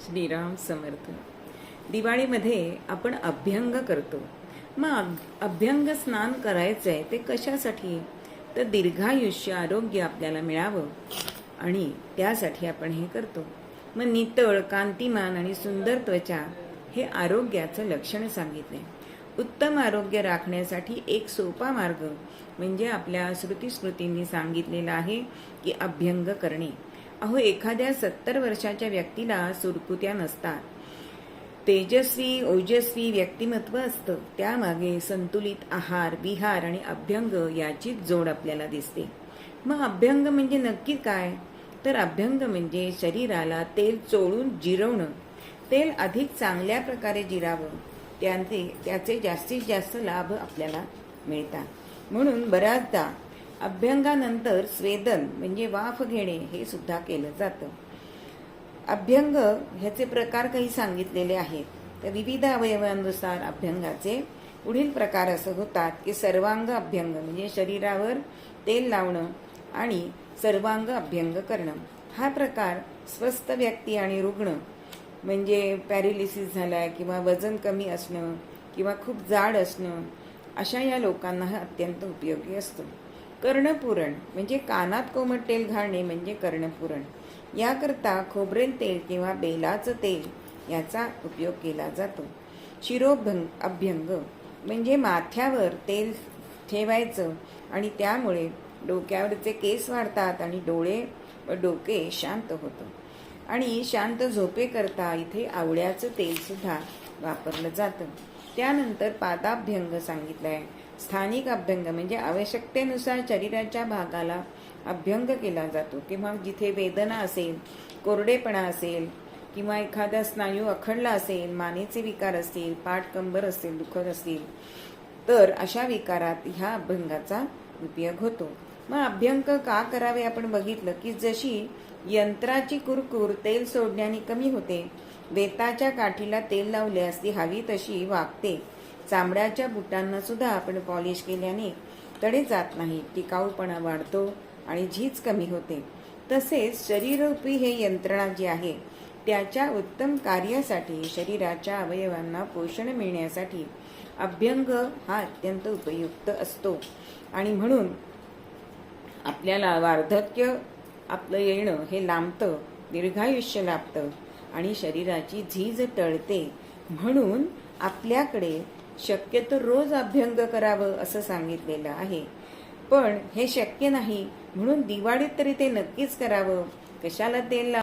श्रीराम समर्थ. दिवाळीमध्ये आपण अभ्यंग करतो. मग अभ्यंग स्नान करायचं आहे ते कशासाठी? तर दीर्घायुष्य आरोग्य आपल्याला मिळावं आणि त्यासाठी आपण हे करतो. मग नितळ, कांतिमान आणि सुंदर त्वचा हे आरोग्याचं लक्षण सांगितले. उत्तम आरोग्य राखण्यासाठी एक सोपा मार्ग म्हणजे आपल्या श्रुतीस्मृतींनी सांगितलेला आहे की अभ्यंग करणे. अहो, एखाद्या 70 वर्षाच्या व्यक्तीला सुरकुत्या नसतात. तेजस्वी ओजस्वी व्यक्तिमत्व असतं. त्यामागे संतुलित आहार विहार आणि अभ्यंग याचीच जोड आपल्याला दिसते. मग अभ्यंग म्हणजे नक्की काय? तर अभ्यंग म्हणजे शरीराला तेल चोळून जिरवणं. तेल अधिक चांगल्या प्रकारे जिरावं, त्याचे जास्तीत जास्त लाभ आपल्याला मिळतात. म्हणून बऱ्याचदा अभ्यंगानंतर स्वेदन म्हणजे वाफ घेणे हे सुद्धा केलं जातं. अभ्यंग ह्याचे प्रकार काही सांगितलेले आहेत. तर विविध अवयवांनुसार अभ्यंगाचे पुढील प्रकार असं होतात की सर्वांग अभ्यंग म्हणजे शरीरावर तेल लावणं आणि सर्वांग अभ्यंग करणं. हा प्रकार स्वस्थ व्यक्ती आणि रुग्ण म्हणजे पॅरालिसिस झालाय किंवा वजन कमी असणं किंवा खूप जाड असणं अशा या लोकांना हा अत्यंत उपयोगी असतो. कर्णपुरण म्हणजे कानात कोमट तेल घालणे म्हणजे कर्णपुरण. याकरता खोबरेल तेल किंवा बेलाचं तेल याचा उपयोग केला जातो. अभ्यंग म्हणजे माथ्यावर तेल ठेवायचं आणि त्यामुळे डोक्यावरचे केस वाढतात आणि डोळे व डोके शांत होतं. आणि शांत झोपेकरता इथे आवळ्याचं तेल सुद्धा वापरलं जातं. त्यानंतर पादाभ्यंग सांगितलंय. स्थानिक अभ्यंग म्हणजे आवश्यकतेनुसार शरीराच्या भागाला अभ्यंग केला जातो किंवा जिथे वेदना असेल, कोरडेपणा असेल किंवा एखादा स्नायू अखडला असेल, मानेचे विकार असतील, पाठ कंबर असेल दुखत असतील तर अशा विकारात ह्या अभ्यंगाचा उपयोग होतो. मग अभ्यंग का करावे आपण बघितलं की जशी यंत्राची कुरकुर तेल सोडण्याने कमी होते, बेताच्या काठीला तेल लावल्यास ती हवी तशी वागते, चामड्याच्या बुटांना सुद्धा आपण पॉलिश केल्याने तडे जात नाही, टिकाऊपणा वाढतो आणि झीज कमी होते. तसेच शरीररूपी हे यंत्रणा जी आहे त्याच्या उत्तम कार्यासाठी शरीराच्या अवयवांना पोषण मिळण्यासाठी अभ्यंग हा अत्यंत उपयुक्त असतो. आणि म्हणून आपल्याला वार्धक्य आपलं येणं हे लांबतं, दीर्घायुष्य लाभतं आणि शरीराची झीज टळते. म्हणून आपल्याकडे शक्यतो रोज अभ्यंग करावं असं सांगितलेलं आहे. पण हे शक्य नाही म्हणून दिवाळीत तरी ते नक्कीच करावं. कशाला तेल